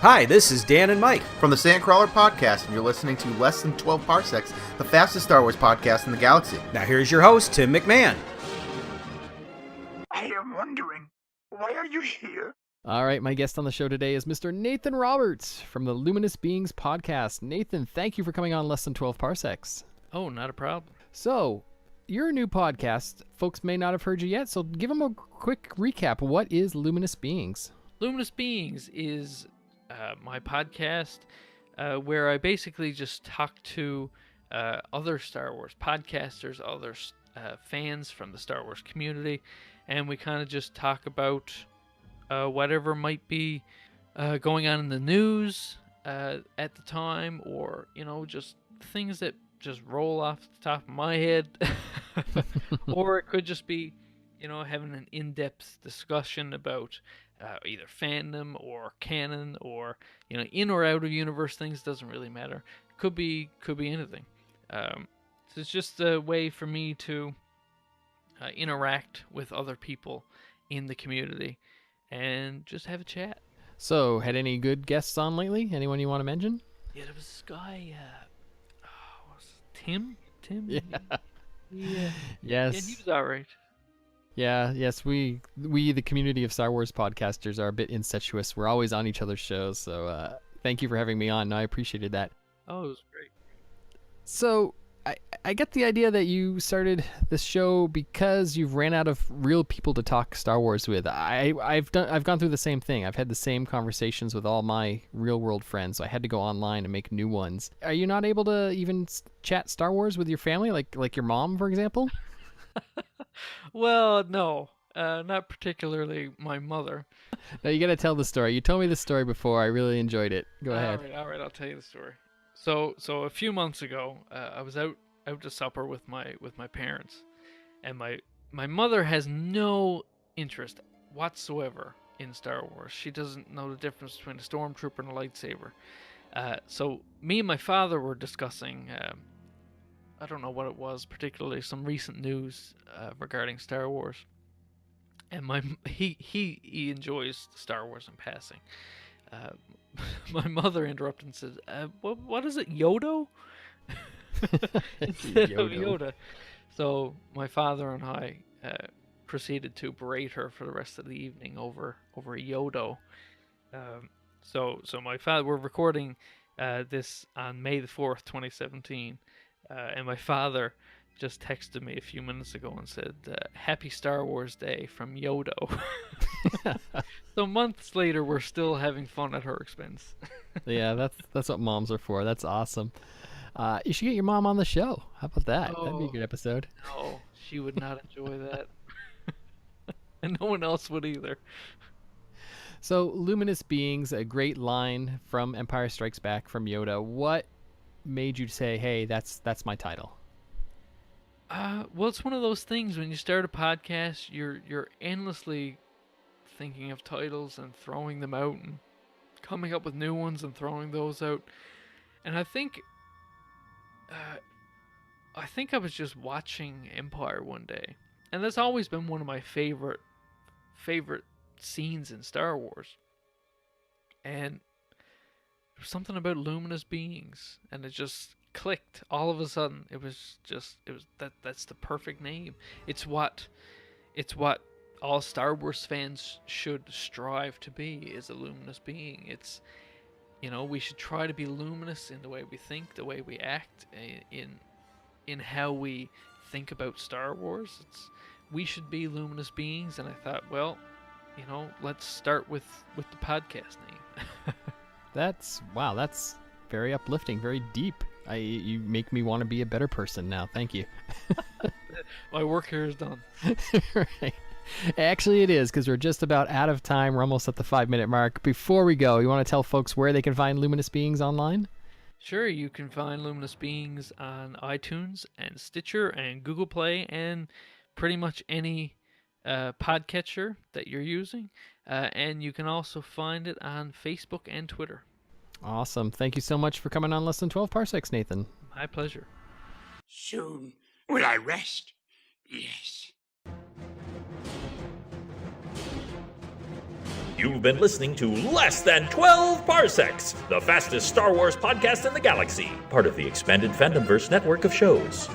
Hi, this is Dan and Mike from the Sandcrawler Podcast, and you're listening to Less Than 12 Parsecs, the fastest Star Wars podcast in the galaxy. Now here's your host, Tim McMahon. I am wondering, why are you here? All right, my guest on the show today is Mr. Nathan Roberts from the Luminous Beings podcast. Nathan, thank you for coming on Less Than 12 Parsecs. Oh, not a problem. So, you're a new podcast. Folks may not have heard you yet, so give them a quick recap. What is Luminous Beings? Luminous Beings is my podcast where I basically just talk to other Star Wars podcasters, other fans from the Star Wars community, and we kind of just talk about whatever might be going on in the news at the time, or, you know, just things that just roll off the top of my head. Or it could just be, you know, having an in-depth discussion about either fandom or canon, or, you know, in or out of universe things. Doesn't really matter. Could be anything. So it's just a way for me to interact with other people in the community and just have a chat. So, had any good guests on lately? Anyone you want to mention? Yeah, there was this guy, Tim? Yeah. Yeah. Yes. Yeah, he was alright. Yeah, yes, we the community of Star Wars podcasters are a bit incestuous. We're always on each other's shows, so thank you for having me on. I appreciated that. Oh, it was great. So, I get the idea that you started this show because you've ran out of real people to talk Star Wars with. I've gone through the same thing. I've had the same conversations with all my real world friends, so I had to go online and make new ones. Are you not able to even chat Star Wars with your family, like your mom, for example? Well, no, not particularly my mother. No, you got to tell the story. You told me the story before. I really enjoyed it. Go ahead. All right, I'll tell you the story. So a few months ago, I was out to supper with my parents, and my mother has no interest whatsoever in Star Wars. She doesn't know the difference between a stormtrooper and a lightsaber. So me and my father were discussing, I don't know what it was, particularly some recent news regarding Star Wars. And he enjoys Star Wars in passing. My mother interrupted and said, what is it, Yoda? Instead of Yoda. So my father and I proceeded to berate her for the rest of the evening over Yoda. So my father, we're recording this on May the 4th, 2017, and my father just texted me a few minutes ago and said, "Happy Star Wars Day from Yoda." So months later, we're still having fun at her expense. Yeah, that's what moms are for. That's awesome. You should get your mom on the show. How about that? That'd be a good episode. No, she would not enjoy that. And no one else would either. So, Luminous Beings, a great line from Empire Strikes Back from Yoda. What made you say, hey, that's my title? Well, it's one of those things when you start a podcast, you're endlessly thinking of titles and throwing them out and coming up with new ones and throwing those out. And I think I was just watching Empire one day, and that's always been one of my favorite scenes in Star Wars. And there's something about Luminous Beings, and it just clicked all of a sudden. That's the perfect name. It's what all Star Wars fans should strive to be, is a luminous being. It's, you know, we should try to be luminous in the way we think, the way we act, in how we think about Star Wars. We should be luminous beings, and I thought, well, you know, let's start with the podcast name. That's very uplifting, very deep. You make me want to be a better person now. Thank you. My work here is done. Right. Actually, it is, because we're just about out of time. We're almost at the 5-minute mark. Before we go, you want to tell folks where they can find Luminous Beings online? Sure, you can find Luminous Beings on iTunes and Stitcher and Google Play and pretty much any podcatcher that you're using. And you can also find it on Facebook and Twitter. Awesome. Thank you so much for coming on Less Than 12 Parsecs, Nathan. My pleasure. Soon will I rest. Yes. You've been listening to Less Than 12 Parsecs, the fastest Star Wars podcast in the galaxy, part of the expanded Fandomverse network of shows.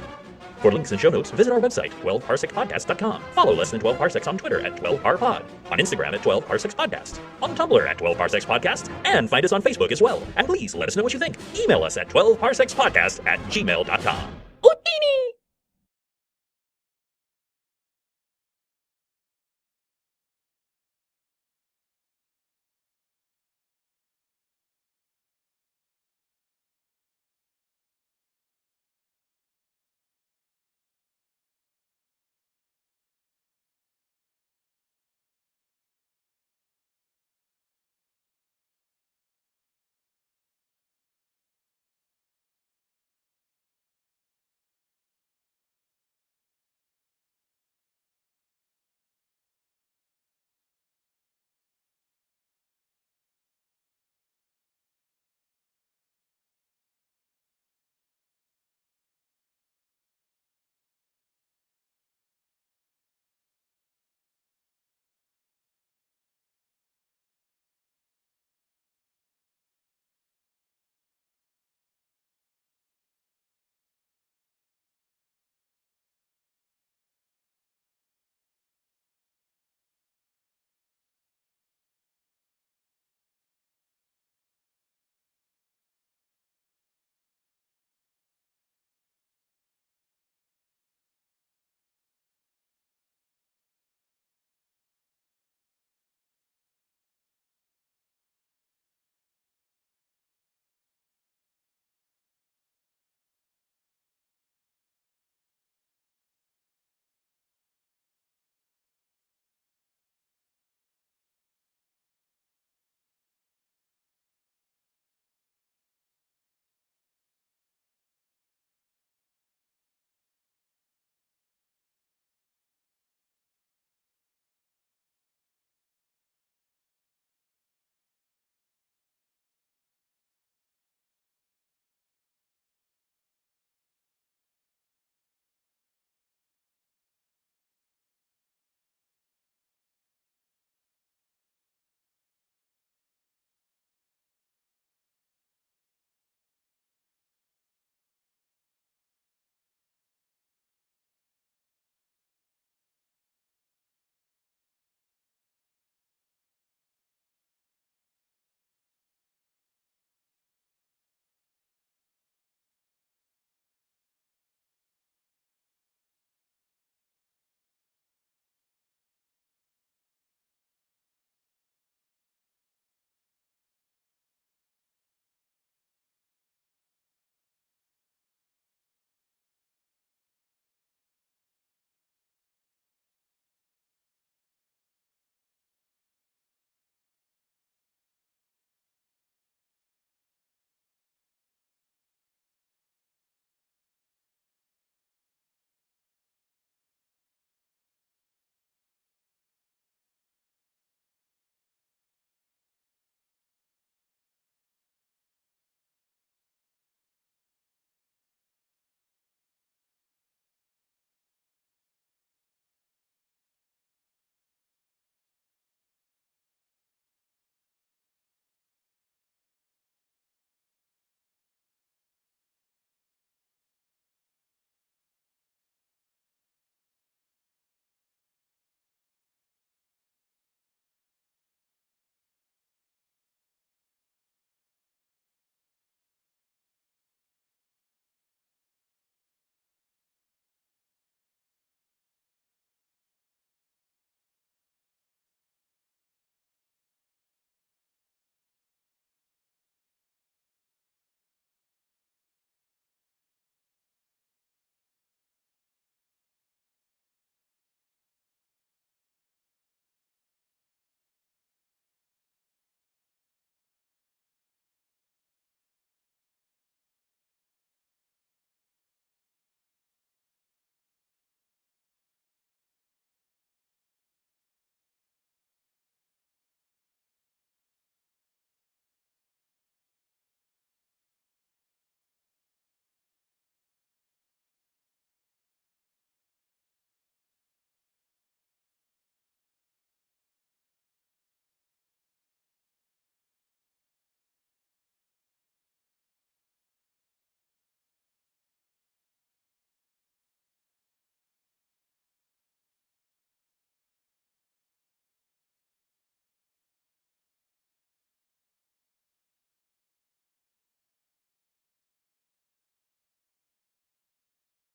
For links and show notes, visit our website, 12parsecsspodcast.com. Follow Less Than 12 Parsecs on Twitter at 12parpod, on Instagram at 12parsecsPodcast, on Tumblr at 12parsecsPodcast, and find us on Facebook as well. And please let us know what you think. Email us at 12parsecsPodcast@gmail.com.